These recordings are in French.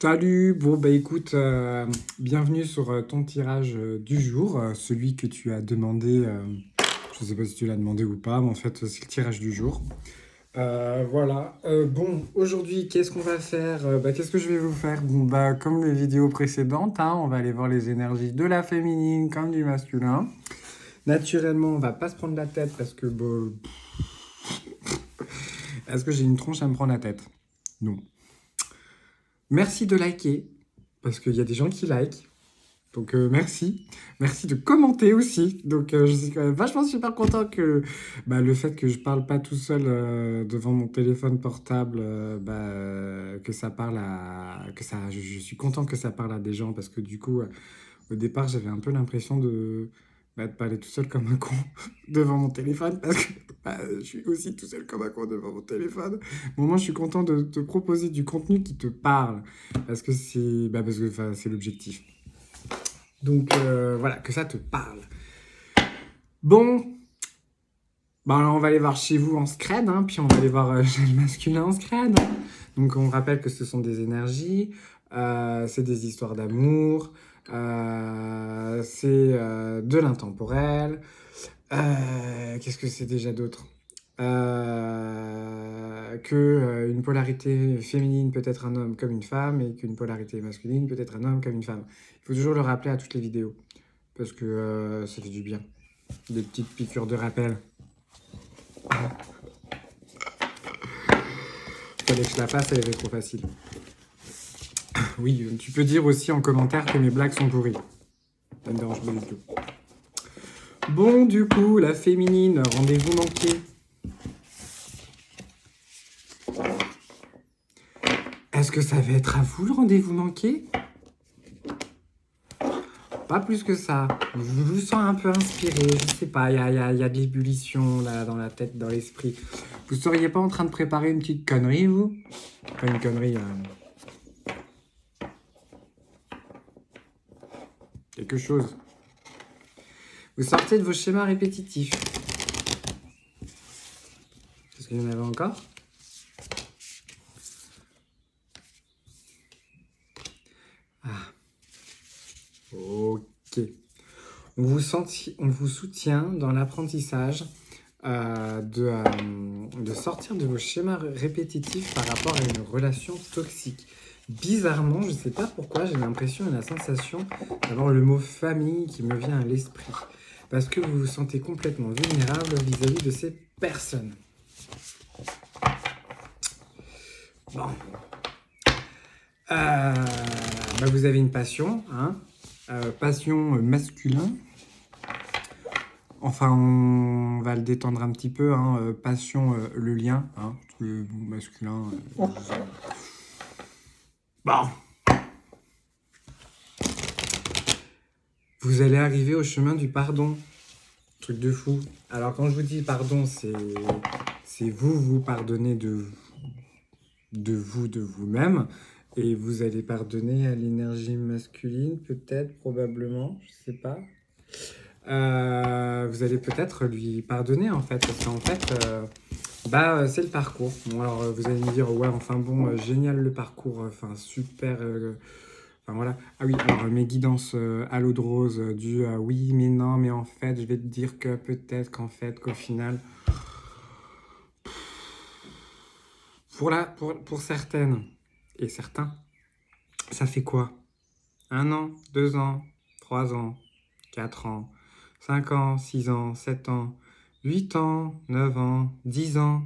Salut, bon bah écoute, bienvenue sur ton tirage du jour, celui que tu as demandé, je sais pas si tu l'as demandé ou pas, mais en fait c'est le tirage du jour. Voilà, bon, aujourd'hui qu'est-ce qu'on va faire? Qu'est-ce que je vais vous faire? Bon bah comme les vidéos précédentes, hein, on va aller voir les énergies de la féminine comme du masculin. Naturellement, on va pas se prendre la tête parce que, bon, est-ce que j'ai une tronche à me prendre la tête? Non. Merci de liker, parce qu'il y a des gens qui likent. Donc merci. Merci de commenter aussi. Donc je suis quand même vachement super content que le fait que je parle pas tout seul devant mon téléphone portable, que ça parle à... Que ça, je suis content que ça parle à des gens parce que du coup, au départ, j'avais un peu l'impression de parler tout seul comme un con devant mon téléphone parce que je suis aussi tout seul comme un con devant mon téléphone. Bon, moi, je suis content de te proposer du contenu qui te parle parce que c'est l'objectif. Donc voilà, que ça te parle. Bon, alors on va aller voir chez vous en scred, hein, puis on va aller voir chez le masculin en scred. Donc on rappelle que ce sont des énergies, c'est des histoires d'amour, c'est de l'intemporel. Qu'est-ce que c'est déjà d'autre? Une polarité féminine peut être un homme comme une femme et qu'une polarité masculine peut être un homme comme une femme. Il faut toujours le rappeler à toutes les vidéos parce que ça fait du bien. Des petites piqûres de rappel. Fallait que je la fasse, elle était trop facile. Oui, tu peux dire aussi en commentaire que mes blagues sont pourries. Ça me dérange pas du tout. Bon, du coup, la féminine, rendez-vous manqué. Est-ce que ça va être à vous le rendez-vous manqué? Pas plus que ça. Je vous sens un peu inspiré, je sais pas, il y a de l'ébullition là dans la tête, dans l'esprit. Vous seriez pas en train de préparer une petite connerie, vous? Pas une connerie, quelque chose. Vous sortez de vos schémas répétitifs. Est-ce qu'il y en avait encore? Ah, ok. On vous soutient dans l'apprentissage de sortir de vos schémas répétitifs par rapport à une relation toxique. Bizarrement, je ne sais pas pourquoi, j'ai l'impression et la sensation d'avoir le mot famille qui me vient à l'esprit. Parce que vous vous sentez complètement vulnérable vis-à-vis de ces personnes. Bon. Vous avez une passion, hein, passion masculin. Enfin, on va le détendre un petit peu, hein, passion, le lien, hein, le masculin. Bon. Vous allez arriver au chemin du pardon. Truc de fou. Alors quand je vous dis pardon, c'est vous pardonnez de vous-même. Et vous allez pardonner à l'énergie masculine, peut-être, probablement, je sais pas. Vous allez peut-être lui pardonner en fait, parce qu'en fait, c'est le parcours. Bon, alors vous allez me dire, ouais, enfin bon, génial le parcours, enfin super. Enfin voilà. Ah oui, alors mes guidances à l'eau de rose du oui, mais non, mais en fait, je vais te dire que peut-être qu'au final, pour certaines et certains, ça fait quoi? 1 an, 2 ans, 3 ans, 4 ans, 5 ans, 6 ans, 7 ans, 8 ans, 9 ans, 10 ans,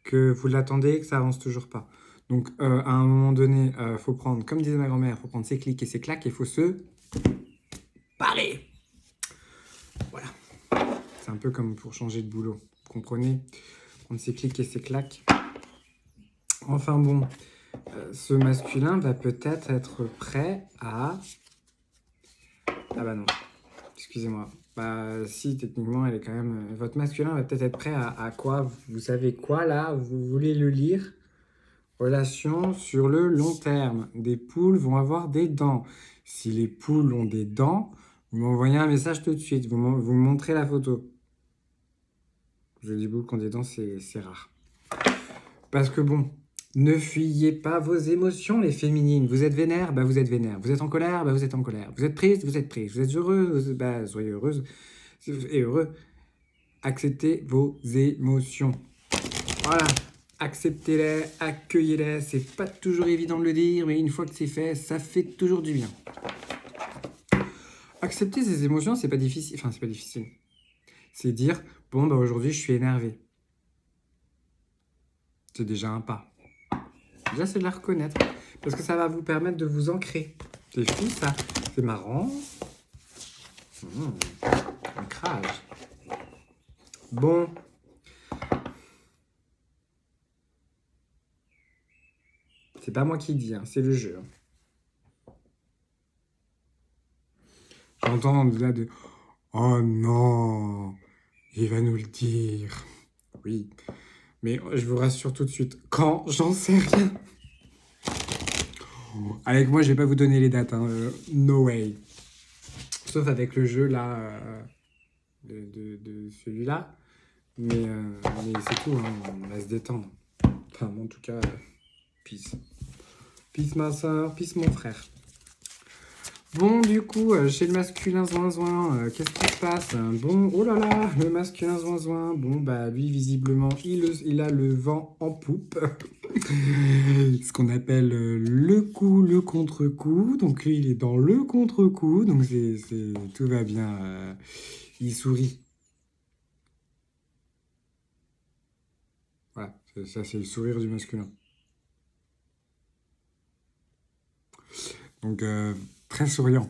que vous l'attendez et que ça avance toujours pas. Donc à un moment donné, faut prendre, comme disait ma grand-mère, faut prendre ses clics et ses claques et faut se barrer. Voilà. C'est un peu comme pour changer de boulot. Vous comprenez? Prendre ses clics et ses claques. Enfin bon, ce masculin va peut-être être prêt à... Ah bah non, excusez-moi. Si, techniquement, elle est quand même... Votre masculin va peut-être être prêt à quoi? Vous savez quoi, là? Vous voulez le lire? Relation sur le long terme. Des poules vont avoir des dents. Si les poules ont des dents, vous m'envoyez un message tout de suite. Vous me montrez la photo. Je dis poules qui ont des dents, c'est rare. Parce que bon, Ne fuyez pas vos émotions, les féminines. Vous êtes vénère, bah vous êtes vénère. Vous êtes en colère, bah vous êtes en colère. Vous êtes triste, vous êtes triste. Vous êtes heureux, bah soyez heureuse et heureux. Acceptez vos émotions. Voilà. Acceptez-les, accueillez-les. C'est pas toujours évident de le dire, mais une fois que c'est fait, ça fait toujours du bien. Accepter ses émotions, c'est pas difficile. Enfin, c'est pas difficile. C'est dire, bon, bah aujourd'hui, je suis énervé. C'est déjà un pas. Déjà, c'est de la reconnaître. Parce que ça va vous permettre de vous ancrer. C'est fou, ça. C'est marrant. Ancrage. Bon. C'est pas moi qui dis, hein, c'est le jeu. J'entends là de... Oh non, il va nous le dire. Oui, mais je vous rassure tout de suite. Quand? J'en sais rien. Avec moi, je vais pas vous donner les dates. Hein. No way. Sauf avec le jeu là, de celui-là. Mais c'est tout, hein. On va se détendre. Enfin, en tout cas, peace. Peace ma soeur, peace mon frère. Bon, du coup, chez le masculin zoin, qu'est-ce qui se passe? Bon, oh là là, le masculin zoin, bon, bah, lui, visiblement, il a le vent en poupe. Ce qu'on appelle le coup, le contre-coup. Donc, lui, il est dans le contre-coup. Donc, tout va bien. Il sourit. Voilà, ça, c'est le sourire du masculin. Donc, très souriant.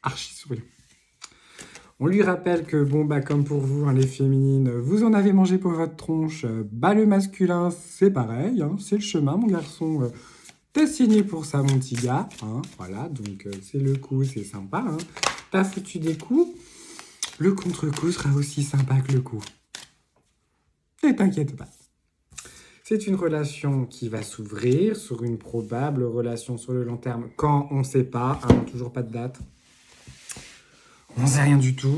Archi souriant. On lui rappelle que, bon, bah, comme pour vous, hein, les féminines, vous en avez mangé pour votre tronche. Bah, le masculin, c'est pareil, hein, c'est le chemin, mon garçon. T'as signé pour ça, mon petit gars. Hein, voilà, donc c'est le coup, c'est sympa. Hein. T'as foutu des coups. Le contre-coup sera aussi sympa que le coup. Ne t'inquiète pas. C'est une relation qui va s'ouvrir sur une probable relation sur le long terme. Quand on ne sait pas, hein, toujours pas de date. On ne sait rien du tout.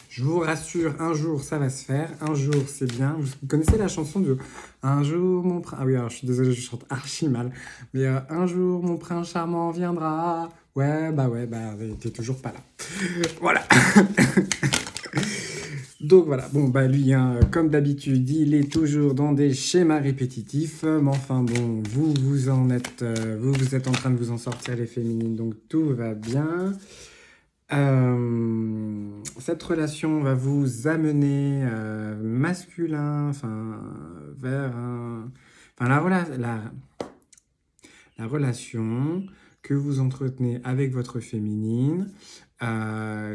Je vous rassure, un jour ça va se faire, un jour c'est bien. Vous connaissez la chanson de Un jour mon prince. Ah oui, alors je suis désolé, je chante archi mal. Mais un jour mon prince charmant viendra. Ouais, bah t'es toujours pas là. Voilà. Donc voilà, bon bah lui, hein, comme d'habitude, il est toujours dans des schémas répétitifs. Mais enfin bon, vous êtes en train de vous en sortir les féminines, donc tout va bien. Cette relation va vous amener masculin, enfin vers enfin la relation que vous entretenez avec votre féminine,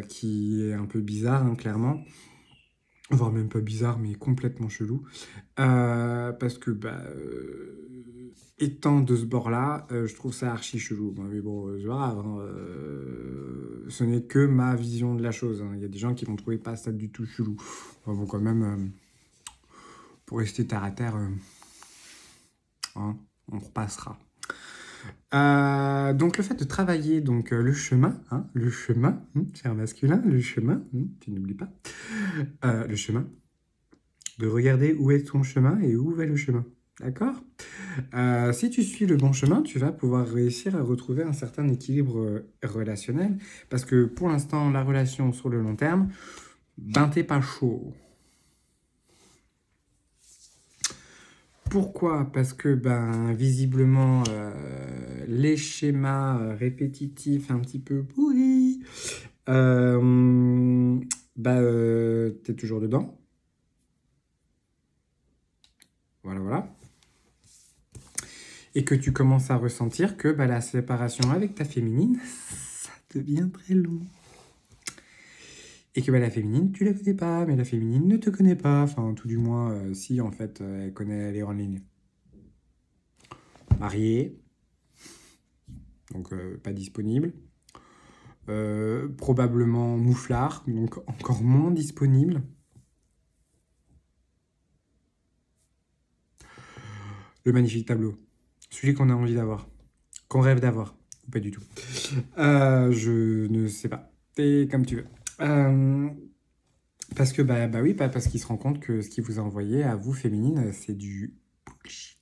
qui est un peu bizarre, hein, clairement. Voire même pas bizarre, mais complètement chelou. Parce que, étant de ce bord-là, je trouve ça archi chelou. Mais bon, c'est pas grave. Hein, ce n'est que ma vision de la chose. Hein. Il y a des gens qui vont trouver pas ça du tout chelou. Enfin, bon, quand même, pour rester terre à terre, hein, on repassera. Donc le fait de travailler donc le chemin, hein, c'est un masculin, le chemin, tu n'oublies pas, le chemin, de regarder où est ton chemin et où va le chemin, d'accord? Si tu suis le bon chemin, tu vas pouvoir réussir à retrouver un certain équilibre relationnel, parce que pour l'instant, la relation sur le long terme, ben t'es pas chaud. Pourquoi? Parce que ben visiblement les schémas répétitifs un petit peu pourris, t'es toujours dedans. Voilà. Et que tu commences à ressentir que la séparation avec ta féminine, ça devient très long. Et que la féminine, tu la connais pas, mais la féminine ne te connaît pas. Enfin, tout du moins, si en fait, elle connaît les grandes lignes. Mariée, donc pas disponible. Probablement mouflard, donc encore moins disponible. Le magnifique tableau. Celui qu'on a envie d'avoir. Qu'on rêve d'avoir. Ou pas du tout. Je ne sais pas. T'es comme tu veux. Parce que, oui, parce qu'il se rend compte que ce qu'il vous a envoyé à vous, féminine, c'est du bullshit.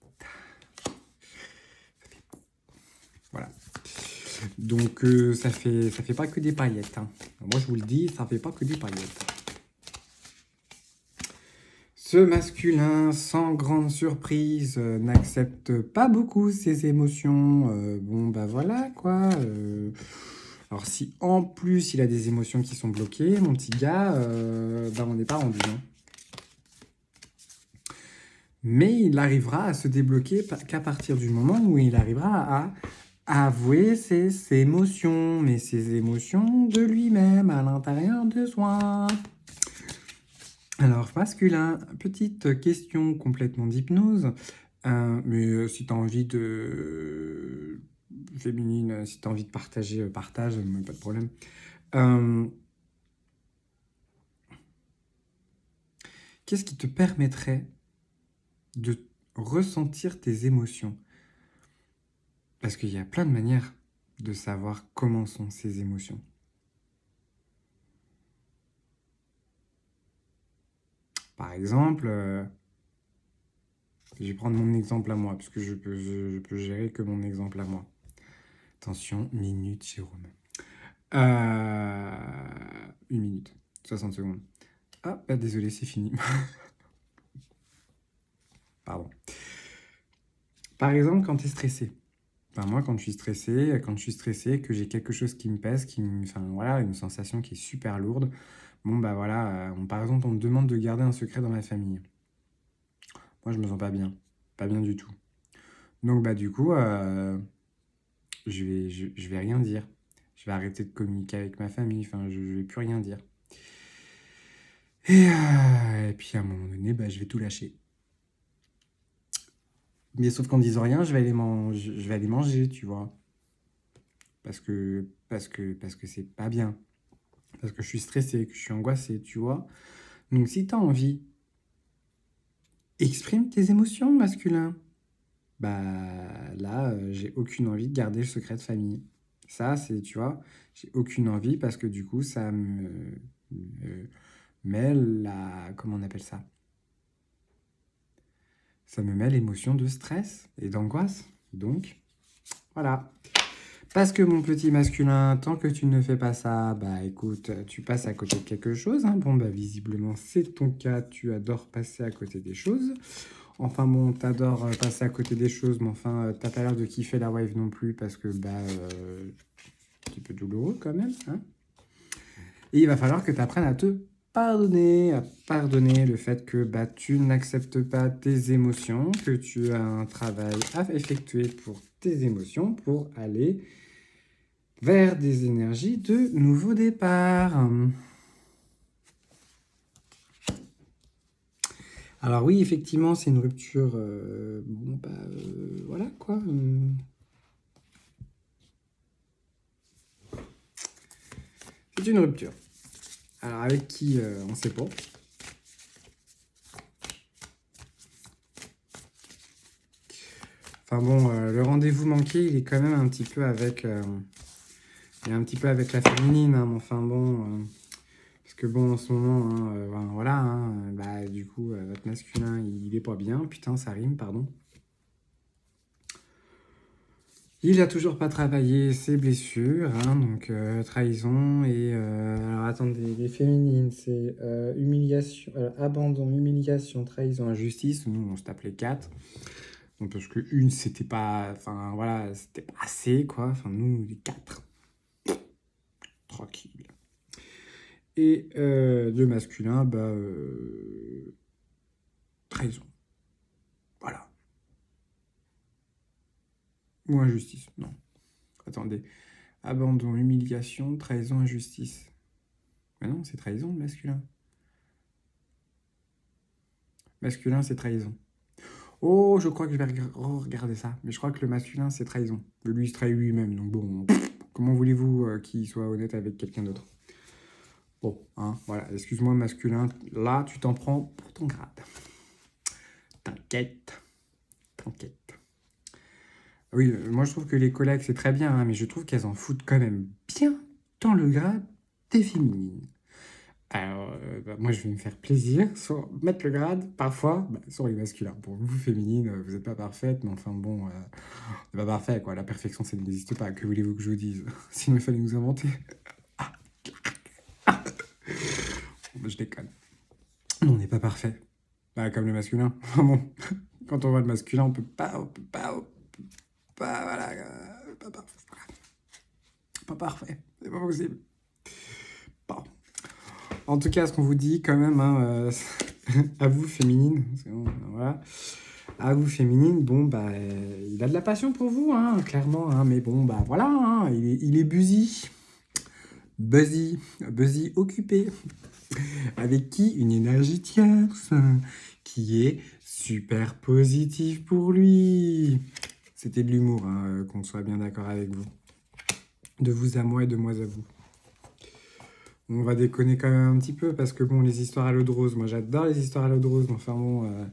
Donc, ça fait pas que des paillettes, hein. Moi, je vous le dis, ça fait pas que des paillettes. Ce masculin, sans grande surprise, n'accepte pas beaucoup ses émotions. Bon, bah voilà, quoi. Alors, si en plus il a des émotions qui sont bloquées, mon petit gars, bah, on n'est pas rendu, hein. Mais il arrivera à se débloquer qu'à partir du moment où il arrivera à avouer ses émotions, mais ses émotions de lui-même, à l'intérieur de soi. Alors, masculin, petite question complètement d'hypnose. Mais si tu as envie de... Féminine, si tu as envie de partager, partage, pas de problème. Qu'est-ce qui te permettrait de ressentir tes émotions? Parce qu'il y a plein de manières de savoir comment sont ces émotions. Par exemple, je vais prendre mon exemple à moi, parce que je peux gérer que mon exemple à moi. Attention, minute, Jérôme. 1 minute, 60 secondes. Ah, bah, désolé, c'est fini. Pardon. Par exemple, quand tu es stressé. Enfin, moi, quand je suis stressé, que j'ai quelque chose qui me pèse, enfin, voilà, une sensation qui est super lourde, bon, bah voilà, par exemple, on me demande de garder un secret dans ma famille. Moi, je me sens pas bien du tout. Donc, bah, du coup, je vais rien dire. Je vais arrêter de communiquer avec ma famille, enfin, je vais plus rien dire. Et puis, à un moment donné, bah, je vais tout lâcher. Mais sauf qu'en disant rien, je vais aller manger, tu vois. Parce que c'est pas bien. Parce que je suis stressé, que je suis angoissé, tu vois. Donc si tu as envie, exprime tes émotions, masculin. Bah là, j'ai aucune envie de garder le secret de famille. Ça, c'est, tu vois, j'ai aucune envie parce que du coup, me met la... Comment on appelle ça? Ça me met l'émotion de stress et d'angoisse. Donc, voilà. Parce que mon petit masculin, tant que tu ne fais pas ça, bah écoute, tu passes à côté de quelque chose, hein. Bon, bah visiblement, c'est ton cas, tu adores passer à côté des choses. Enfin bon, t'adores passer à côté des choses, mais enfin, t'as pas l'air de kiffer la wave non plus, parce que, bah, un petit peu douloureux quand même, hein. Et il va falloir que tu apprennes à pardonner le fait que bah, tu n'acceptes pas tes émotions, que tu as un travail à effectuer pour tes émotions, pour aller vers des énergies de nouveau départ. Alors oui, effectivement, c'est une rupture. Bon, bah, voilà quoi. C'est une rupture. Alors avec qui, on ne sait pas. Enfin bon, le rendez-vous manqué, il est quand même un petit peu avec... il est un petit peu avec la féminine, hein, mais enfin bon... parce que bon, en ce moment, hein, ben, voilà, hein, bah, du coup, votre masculin, il est pas bien. Putain, ça rime, pardon. Il a toujours pas travaillé ses blessures, hein, donc trahison et... alors attendez, les féminines, c'est humiliation, abandon, humiliation, trahison, injustice. Nous, on se tape les 4. Donc parce que une, c'était pas... Enfin, voilà, c'était pas assez, quoi. Enfin, nous, les 4. Tranquille. Et de masculin, bah... trahison. Voilà. Ou injustice, non. Attendez. Abandon, humiliation, trahison, injustice. Mais non, c'est trahison, le masculin. Masculin, c'est trahison. Oh, je crois que je vais regarder ça. Mais je crois que le masculin, c'est trahison. Lui, il se trahit lui-même. Donc bon, comment voulez-vous qu'il soit honnête avec quelqu'un d'autre? Bon, hein, voilà. Excuse-moi, masculin. Là, tu t'en prends pour ton grade. T'inquiète. T'inquiète. Oui, moi, je trouve que les collègues, c'est très bien, hein, mais je trouve qu'elles en foutent quand même bien dans le grade des féminines. Alors, moi, je vais me faire plaisir, soit mettre le grade, parfois, sur les masculins. Pour vous, féminines, vous n'êtes pas parfaite, mais enfin bon, c'est pas parfait, quoi. La perfection, ça n'existe pas. Que voulez-vous que je vous dise? Sinon, il fallait nous inventer. Je déconne. On n'est pas parfait. Bah, comme le masculin. Bon, quand on voit le masculin, on peut pas, voilà, pas parfait. C'est pas possible. Bon. En tout cas, ce qu'on vous dit quand même, hein, à vous féminine, voilà, à vous féminine, bon bah, il a de la passion pour vous, hein, clairement, hein, mais bon bah voilà, hein, il est busy, occupé, avec qui une énergie tierce, qui est super positive pour lui. C'était de l'humour, hein, qu'on soit bien d'accord avec vous. De vous à moi et de moi à vous. On va déconner quand même un petit peu parce que bon, les histoires à l'eau de rose, moi j'adore les histoires à l'eau de rose, mais enfin bon,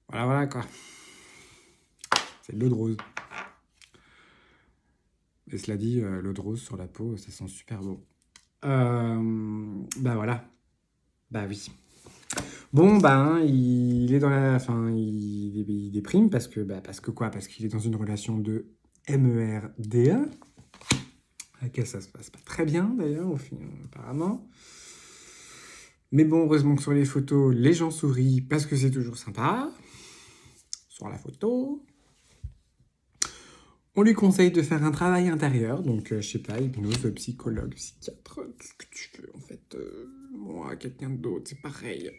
voilà quoi. C'est de l'eau de rose. Et cela dit, l'eau de rose sur la peau, ça sent super beau. Bah voilà. Bah oui. Bon, bah, hein, il est dans la. Enfin, il déprime parce que. Bah, parce que quoi? Parce qu'il est dans une relation de MERDA, à laquelle ça se passe pas très bien d'ailleurs, au final, apparemment. Mais bon, heureusement que sur les photos, les gens sourient parce que c'est toujours sympa. Sur la photo. On lui conseille de faire un travail intérieur, donc je sais pas, hypnose, psychologue, psychiatre, tout ce que tu veux en fait. Moi, quelqu'un d'autre, c'est pareil.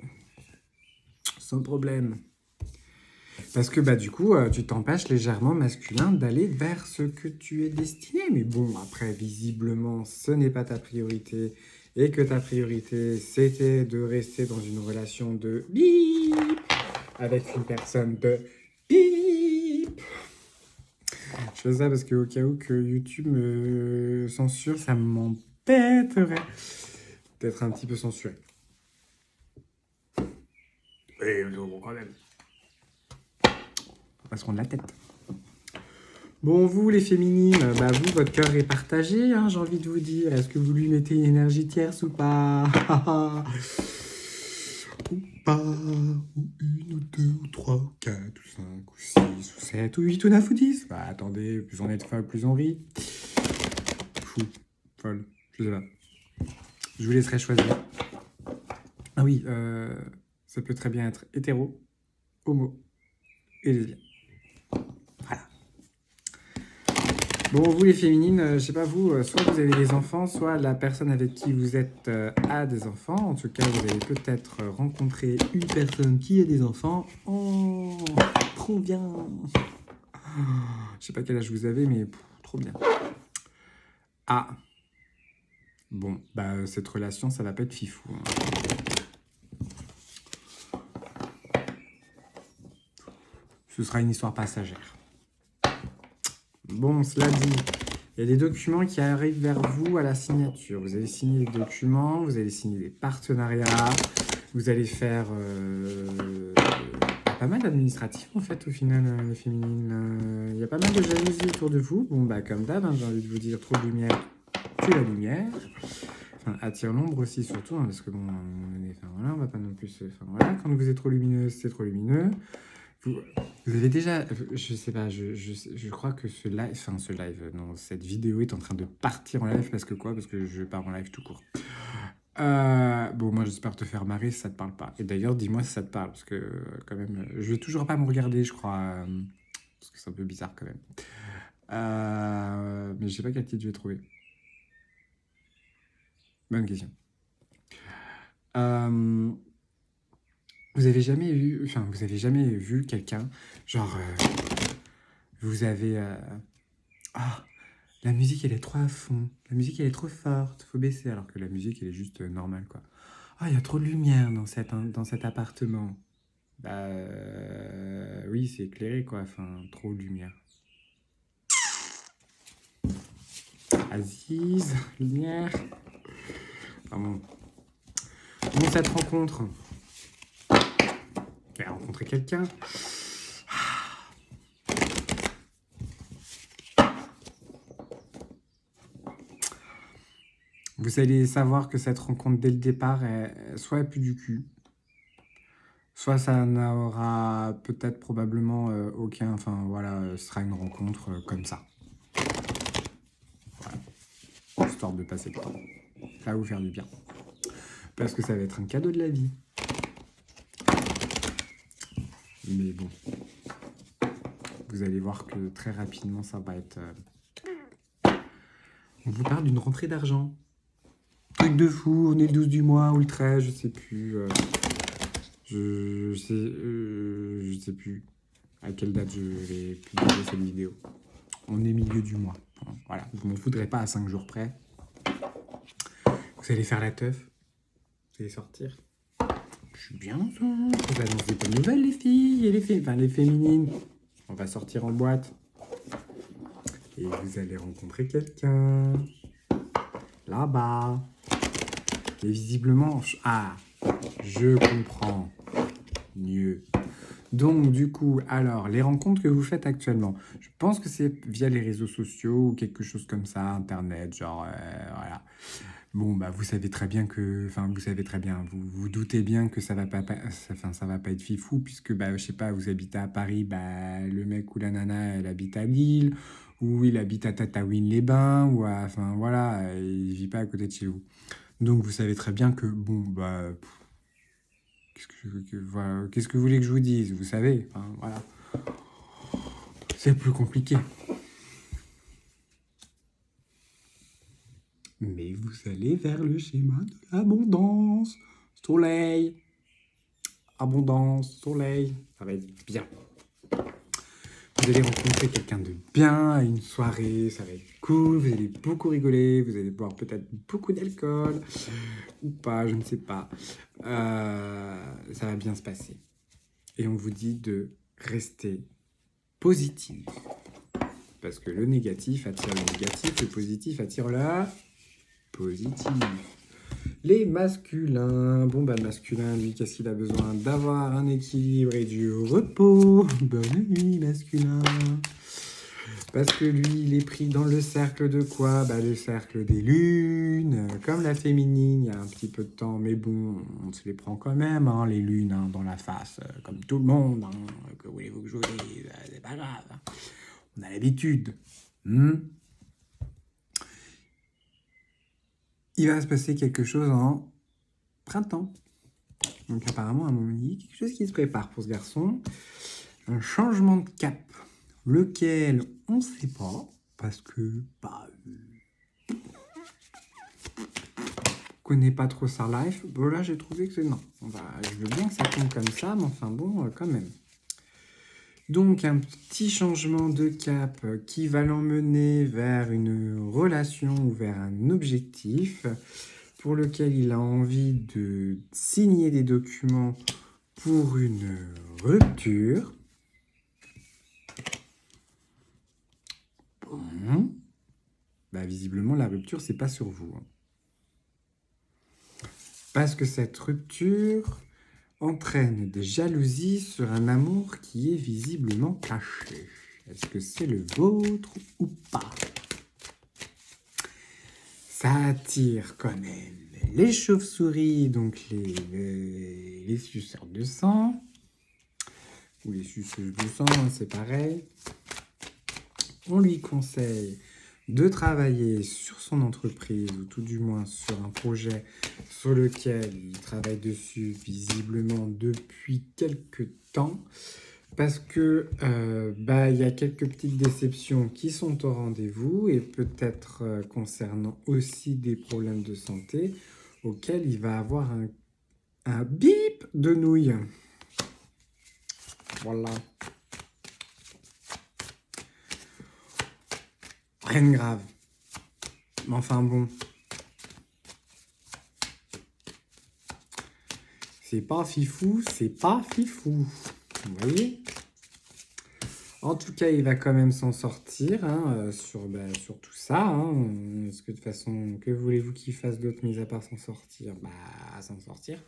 Sans problème. Parce que bah du coup, tu t'empêches légèrement masculin d'aller vers ce que tu es destiné. Mais bon, après, visiblement, ce n'est pas ta priorité. Et que ta priorité, c'était de rester dans une relation de bip avec une personne de bip. Je fais ça parce qu'au cas où que YouTube me censure, ça m'embêterait d'être un petit peu censuré. Et bon, quand même. On va se rendre la tête. Bon, vous, les féminines, bah vous, votre cœur est partagé, hein, j'ai envie de vous dire. Est-ce que vous lui mettez une énergie tierce ou pas? Ou pas? Ou une, ou deux, ou trois, ou quatre, ou cinq, ou six, ou sept, ou huit, ou neuf, ou 10? Bah attendez, plus on est de folle, plus on rit. Fou, folle, je sais pas. Je vous laisserai choisir. Ah oui, ça peut très bien être hétéro, homo et lesbien. Voilà. Bon, vous les féminines, je sais pas vous, soit vous avez des enfants, soit la personne avec qui vous êtes a des enfants. En tout cas, vous avez peut-être rencontré une personne qui a des enfants. Oh, trop bien. Je sais pas quel âge vous avez, mais trop bien. Ah, bon, bah cette relation, ça va pas être fifou, hein. Ce sera une histoire passagère. Bon, cela dit, il y a des documents qui arrivent vers vous à la signature. Vous allez signer des documents, vous allez signer des partenariats, vous allez faire pas mal d'administratifs en fait au final, les féminines. Il y a pas mal de jalousie autour de vous. Bon, bah comme d'hab, hein, j'ai envie de vous dire, trop de lumière, tue la lumière. Enfin, attire l'ombre aussi surtout, hein, parce que bon, voilà, on va pas non plus... Enfin voilà, quand vous êtes trop lumineuse, c'est trop lumineux. Vous, vous avez déjà, je sais pas, je crois que non, cette vidéo est en train de partir en live parce que quoi? Parce que je pars en live tout court. Bon, moi j'espère te faire marrer si ça te parle pas. Et d'ailleurs, dis-moi si ça te parle, parce que quand même, je vais toujours pas me regarder, je crois, parce que c'est un peu bizarre quand même. Mais je sais pas quel titre je vais trouver. Bonne question. Vous avez jamais vu quelqu'un, genre, vous avez... Ah, la musique, elle est trop à fond. La musique, elle est trop forte. Faut baisser, alors que la musique, elle est juste normale, quoi. Ah, il y a trop de lumière dans cet appartement. Bah, oui, c'est éclairé, quoi. Enfin, trop de lumière. Aziz, lumière. Ah bon. Bon, cette rencontre. Elle a rencontré quelqu'un. Vous allez savoir que cette rencontre, dès le départ, soit elle pue du cul, soit ça n'aura peut-être probablement aucun... Enfin, voilà, ce sera une rencontre comme ça. Voilà. Histoire de passer le temps. Ça va vous faire du bien. Parce que ça va être un cadeau de la vie. Mais bon. Vous allez voir que très rapidement, ça va être... On vous parle d'une rentrée d'argent. Truc de fou, on est le 12 du mois ou le 13, je sais plus. Je sais plus à quelle date je vais publier cette vidéo. On est milieu du mois. Voilà, vous m'en voudrez pas à 5 jours près. Vous allez faire la teuf. Vous allez sortir. Je suis bien, ça. Je vous annonce des bonnes nouvelles, les filles et les féminines. On va sortir en boîte. Et vous allez rencontrer quelqu'un. Là-bas. Et visiblement... Ah, je comprends mieux. Donc, du coup, alors, les rencontres que vous faites actuellement, je pense que c'est via les réseaux sociaux ou quelque chose comme ça, Internet, genre, voilà. Bon, bah, vous savez très bien que... Enfin, vous savez très bien, vous doutez bien que ça va pas être fifou, puisque, bah, je sais pas, vous habitez à Paris, bah, le mec ou la nana, elle habite à Lille, ou il habite à Tataouine-les-Bains, ou à... Enfin, voilà, il vit pas à côté de chez vous. Donc, vous savez très bien que, bon, bah... Voilà, qu'est-ce que vous voulez que je vous dise? Vous savez, enfin, voilà. C'est plus compliqué. Mais vous allez vers le schéma de l'abondance. Soleil. Abondance, soleil. Ça va être bien. Vous allez rencontrer quelqu'un de bien à une soirée. Ça va être cool. Vous allez beaucoup rigoler. Vous allez boire peut-être beaucoup d'alcool. Ou pas, je ne sais pas. Ça va bien se passer. Et on vous dit de rester positif. Parce que le négatif attire le négatif, le positif attire le positif. Les masculins. Bon, bah, le masculin, lui, qu'est-ce qu'il a besoin? D'avoir un équilibre et du repos. Bonne nuit, masculin. Parce que lui, il est pris dans le cercle de quoi? Bah, le cercle des lunes. Comme la féminine, il y a un petit peu de temps, mais bon, on se les prend quand même, hein, les lunes, hein, dans la face, comme tout le monde. Hein. Que voulez-vous que je vous dise? C'est pas grave. Hein. On a l'habitude. Il va se passer quelque chose en printemps. Donc apparemment, à un moment donné, quelque chose qui se prépare pour ce garçon. Un changement de cap. Lequel, on ne sait pas. Parce que, bah... connais pas trop sa life. Bon, là, j'ai trouvé que c'est... Non. Je veux bien que ça tombe comme ça, mais enfin bon, quand même. Donc, un petit changement de cap qui va l'emmener vers une relation ou vers un objectif pour lequel il a envie de signer des documents pour une rupture. Bon. Bah, visiblement, la rupture, c'est pas sur vous. Hein. Parce que cette rupture entraîne des jalousies sur un amour qui est visiblement caché. Est-ce que c'est le vôtre ou pas? Ça attire quand même les chauves-souris, donc les suceurs de sang, ou les suceuses de sang, c'est pareil. On lui conseille de travailler sur son entreprise, ou tout du moins sur un projet sur lequel il travaille dessus visiblement depuis quelques temps, parce que il y a quelques petites déceptions qui sont au rendez-vous, et peut-être concernant aussi des problèmes de santé, auquel il va avoir un bip de nouilles. Voilà. Rien de grave. Mais enfin bon. C'est pas fifou, c'est pas fifou. Vous voyez? En tout cas, il va quand même s'en sortir hein, sur tout ça. Hein. Parce que de toute façon, que voulez-vous qu'il fasse d'autre mis à part s'en sortir? S'en sortir.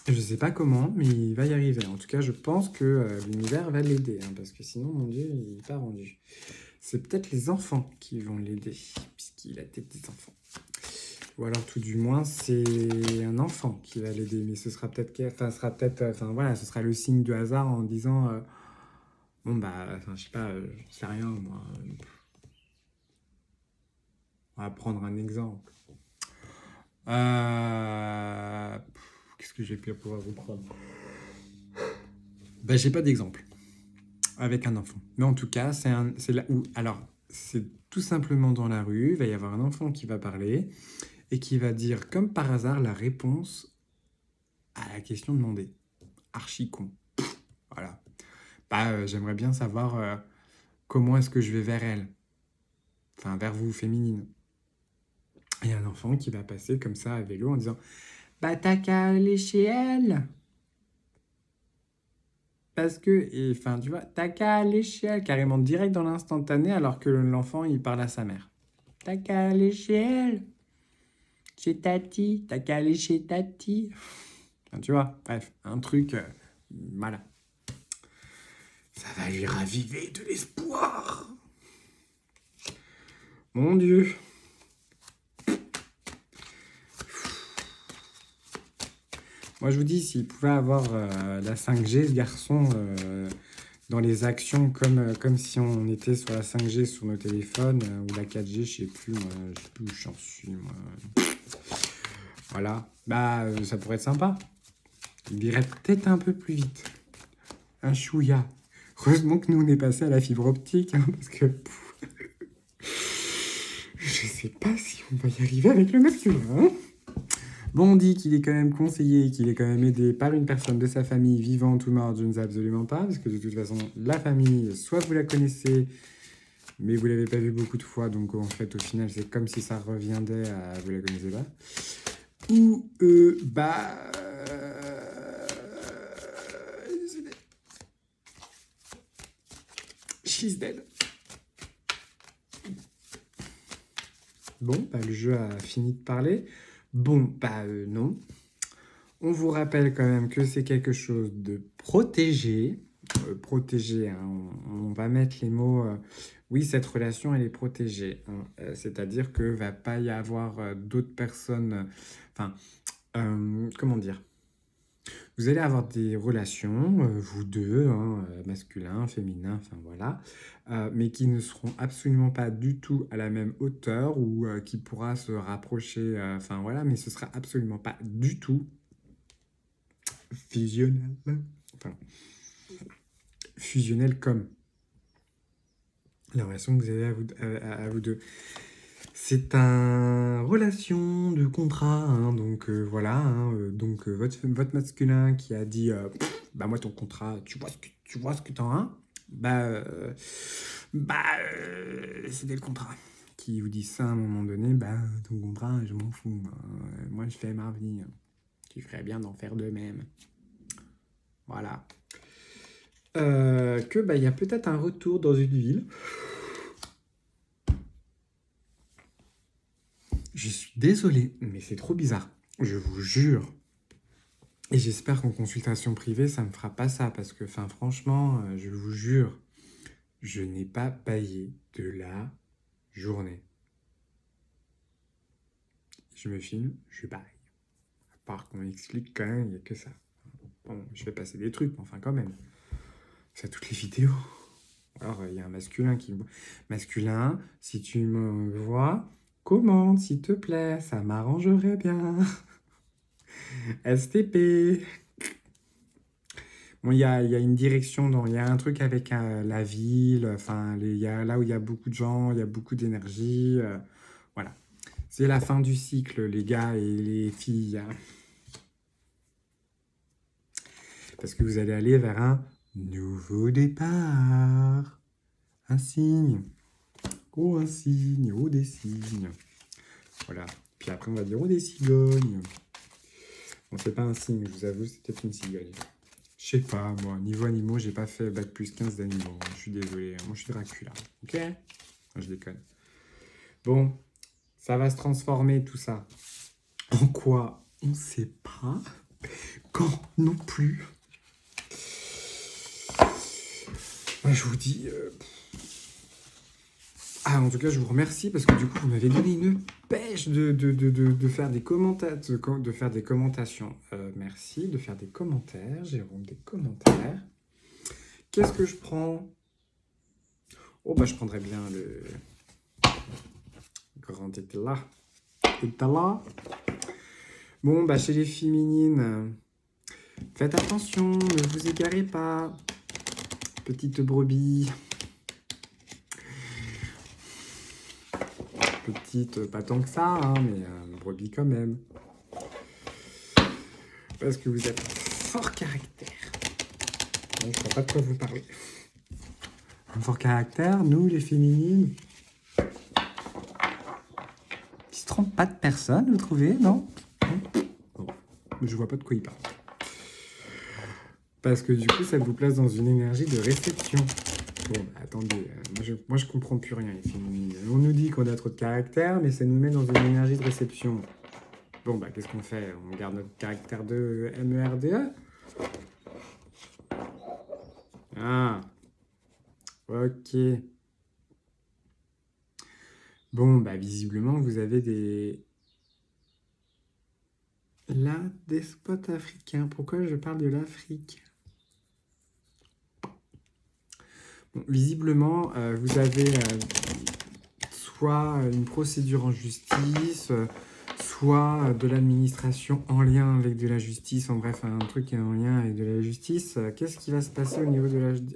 Je sais pas comment, mais il va y arriver. En tout cas, je pense que l'univers va l'aider. Hein, parce que sinon, mon Dieu, il n'est pas rendu. c'est peut-être les enfants qui vont l'aider, puisqu'il a la tête des enfants. Ou alors, tout du moins, c'est un enfant qui va l'aider, mais ce sera peut-être, voilà, ce sera le signe du hasard en disant, bon bah, je sais pas, je sais rien, moi. On va prendre un exemple. Qu'est-ce que j'ai pu pouvoir vous prendre? Bah, j'ai pas d'exemple avec un enfant. Mais en tout cas, c'est là où. Alors, c'est tout simplement dans la rue, il va y avoir un enfant qui va parler et qui va dire, comme par hasard, la réponse à la question demandée. Archi con. Voilà. Bah, j'aimerais bien savoir comment est-ce que je vais vers elle. Enfin, vers vous, féminine. Et un enfant qui va passer comme ça à vélo en disant, bah, t'as qu'à aller chez elle. Parce que, enfin, tu vois, t'as qu'à aller chez elle, carrément direct dans l'instantané, alors que l'enfant, il parle à sa mère. T'as qu'à aller chez elle, chez Tati, t'as qu'à aller chez Tati. Enfin, tu vois, bref, un truc, voilà. Ça va lui raviver de l'espoir. Mon Dieu. Moi, je vous dis, s'il pouvait avoir la 5G, ce garçon, dans les actions, comme si on était sur la 5G sur nos téléphones, ou la 4G, je sais plus, moi, je sais plus où j'en suis, moi. Voilà, bah, ça pourrait être sympa. Il irait peut-être un peu plus vite. Un chouïa. Heureusement que nous, on est passé à la fibre optique, hein, parce que... je sais pas si on va y arriver avec le masculin, hein. Bon, on dit qu'il est quand même conseillé, qu'il est quand même aidé par une personne de sa famille, vivante ou morte, je ne sais absolument pas, parce que de toute façon, la famille, soit vous la connaissez, mais vous l'avez pas vue beaucoup de fois, donc en fait, au final, c'est comme si ça reviendrait à vous la connaissez pas. Ou, bah... she's dead. Bon, bah, le jeu a fini de parler. Bon, bah non. On vous rappelle quand même que c'est quelque chose de protégé. Protégé, hein, on va mettre les mots... oui, cette relation, elle est protégée, hein. C'est-à-dire que va pas y avoir d'autres personnes... Enfin, comment dire? Vous allez avoir des relations, vous deux, hein, masculin, féminin, enfin voilà, mais qui ne seront absolument pas du tout à la même hauteur ou qui pourra se rapprocher, enfin voilà, mais ce sera absolument pas du tout fusionnel. Enfin, fusionnel comme la relation que vous avez à vous deux. C'est une relation de contrat, hein, donc voilà, hein, donc votre masculin qui a dit bah moi ton contrat, tu vois ce que t'en as, c'était le contrat. Qui vous dit ça à un moment donné, bah ton contrat, je m'en fous, moi je fais ma vie, tu ferais bien d'en faire de même. Voilà. Que bah il y a peut-être un retour dans une ville. Je suis désolé, mais c'est trop bizarre. Je vous jure. Et j'espère qu'en consultation privée, ça ne me fera pas ça. Parce que, enfin, franchement, je vous jure, je n'ai pas baillé de la journée. Je me filme, je baille. À part qu'on m'explique quand même, il n'y a que ça. Bon, je vais passer des trucs, mais enfin, quand même. C'est à toutes les vidéos. Alors, il y a un masculin qui... Masculin, si tu me vois, commente, s'il te plaît, ça m'arrangerait bien. STP. Bon, il y a une direction, il y a un truc avec la ville, enfin, il y a, là où il y a beaucoup de gens, il y a beaucoup d'énergie. Voilà. C'est la fin du cycle, les gars et les filles, hein. Parce que vous allez aller vers un nouveau départ. Un signe. Oh, un signe. Oh, des signes. Voilà. Puis après, on va dire oh, des cigognes. Bon, c'est pas un signe, je vous avoue, c'est peut-être une cigogne. Je sais pas, moi, niveau animaux, j'ai pas fait bac plus 15 d'animaux. Je suis désolé, moi je suis Dracula. Ok? Non, je déconne. Bon, ça va se transformer tout ça. En quoi? On sait pas. Quand non plus. Moi je vous dis, En tout cas, je vous remercie parce que du coup, vous m'avez donné une pêche de faire des commentaires, de faire des commentations. Merci de faire des commentaires, Jérôme, des commentaires. Qu'est-ce que je prends? Oh, bah, je prendrais bien le grand état là. Bon, bah, chez les féminines, faites attention, ne vous égarez pas. Petite brebis. Petite, pas tant que ça, hein, mais brebis quand même. Parce que vous êtes un fort caractère. Bon, je ne vois pas de quoi vous parlez. Un fort caractère, nous, les féminines. Ils se trompent pas de personne, vous trouvez, non? Bon, je vois pas de quoi il parle. Parce que du coup, ça vous place dans une énergie de réception. Bon, bah, attendez, moi je comprends plus rien, les féminines. On nous dit qu'on a trop de caractère, mais ça nous met dans une énergie de réception. Bon, bah, qu'est-ce qu'on fait? On garde notre caractère de MERDE? Ah, ok. Bon, bah, visiblement, vous avez là, des spots africains. Pourquoi je parle de l'Afrique? Bon, visiblement, vous avez soit une procédure en justice, soit de l'administration en lien avec de la justice, en bref, un truc en lien avec de la justice. Qu'est-ce qui va se passer au niveau de la justice?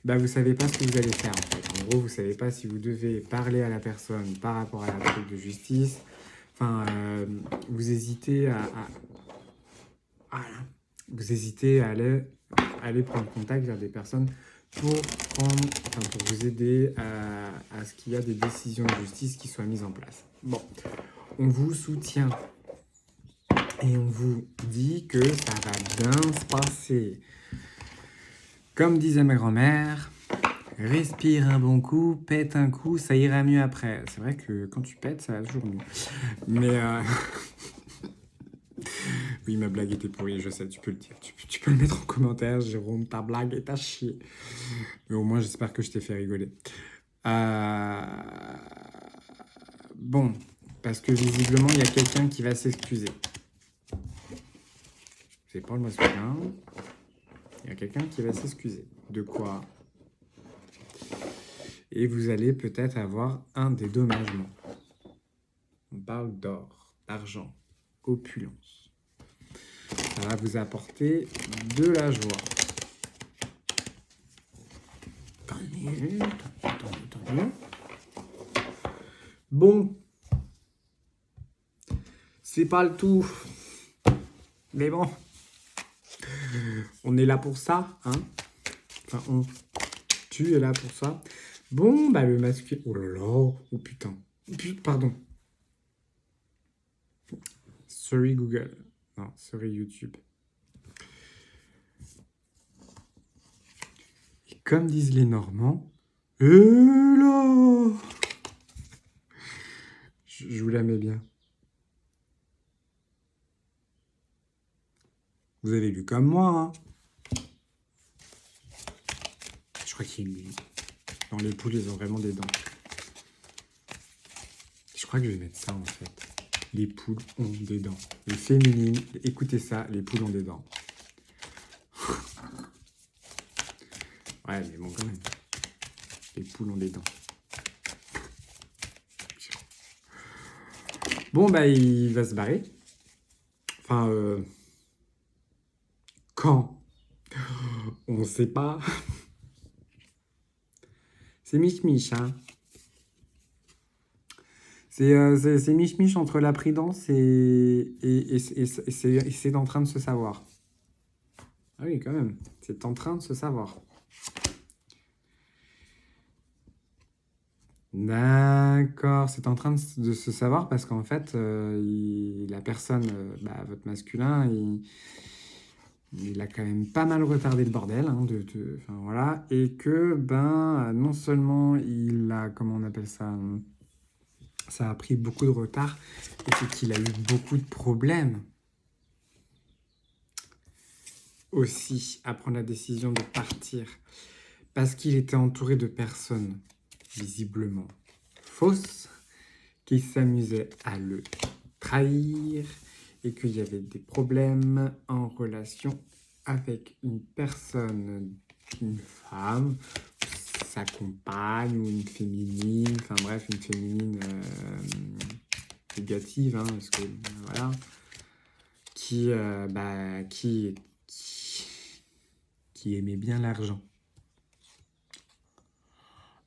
Bah, vous savez pas ce que vous allez faire, en fait. En gros, vous savez pas si vous devez parler à la personne par rapport à la truc de justice. Enfin, vous hésitez voilà. Vous hésitez à aller prendre contact vers des personnes pour vous aider à ce qu'il y a des décisions de justice qui soient mises en place. Bon, on vous soutient et on vous dit que ça va bien se passer. Comme disait ma grand-mère, respire un bon coup, pète un coup, ça ira mieux après. C'est vrai que quand tu pètes, ça va toujours mieux. Mais oui, ma blague était pourrie, je sais, tu peux le dire. Tu peux le mettre en commentaire, Jérôme, ta blague est à chier. Mais au moins, j'espère que je t'ai fait rigoler. Euh, Bon, parce que visiblement, il y a quelqu'un qui va s'excuser. C'est pas le masculin. Il y a quelqu'un qui va s'excuser. De quoi? Et vous allez peut-être avoir un dédommagement. On parle d'or, d'argent, opulence. Ça va vous apporter de la joie. Attendez. Bon, c'est pas le tout. Mais bon, on est là pour ça, hein. Enfin, tu es là pour ça. Bon, bah le masculin... Oh là là, oh putain. Pardon. Sorry Google. Non, sorry YouTube. Et comme disent les Normands, là, je vous la mets bien. Vous avez lu comme moi, hein. Je crois qu'il y a une... Non, les poules, ils ont vraiment des dents. Je crois que je vais mettre ça, en fait. Les poules ont des dents. Les féminines, écoutez ça, les poules ont des dents. Ouais, mais bon, quand même. Les poules ont des dents. Bon, bah, il va se barrer. Enfin, quand? On ne sait pas. C'est mich-mich, hein. C'est mich-mich entre la prudence et c'est en train de se savoir. Ah oui, quand même. C'est en train de se savoir. D'accord, c'est en train de se savoir parce qu'en fait, la personne, votre masculin, il a quand même pas mal retardé le bordel, hein, enfin, voilà, et que, non seulement il a, comment on appelle ça, ça a pris beaucoup de retard, et c'est qu'il a eu beaucoup de problèmes aussi à prendre la décision de partir, parce qu'il était entouré de personnes visiblement fausse, qui s'amusait à le trahir et qu'il y avait des problèmes en relation avec une personne, une femme, sa compagne ou une féminine, enfin bref, une féminine négative, hein, parce que voilà, qui aimait bien l'argent,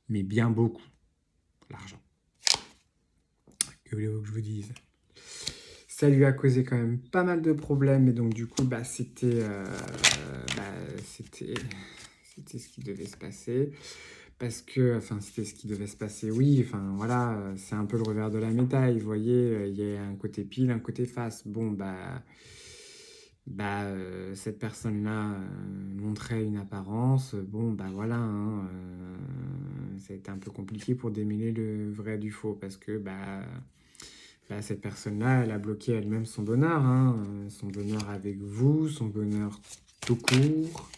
mais bien beaucoup l'argent. Que voulez-vous que je vous dise? Ça lui a causé quand même pas mal de problèmes et donc du coup c'était ce qui devait se passer parce que c'était ce qui devait se passer, oui, voilà, c'est un peu le revers de la médaille, vous voyez, il y a un côté pile, un côté face. Bon cette personne-là montrait une apparence, bon voilà, hein, ça a été un peu compliqué pour démêler le vrai du faux parce que cette personne-là, elle a bloqué elle-même son bonheur, hein, son bonheur avec vous, son bonheur tout court,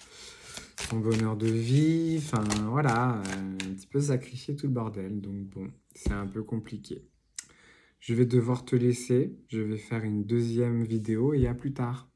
son bonheur de vie, voilà, un petit peu sacrifier tout le bordel. Donc bon, c'est un peu compliqué. Je vais devoir te laisser, je vais faire une deuxième vidéo et à plus tard.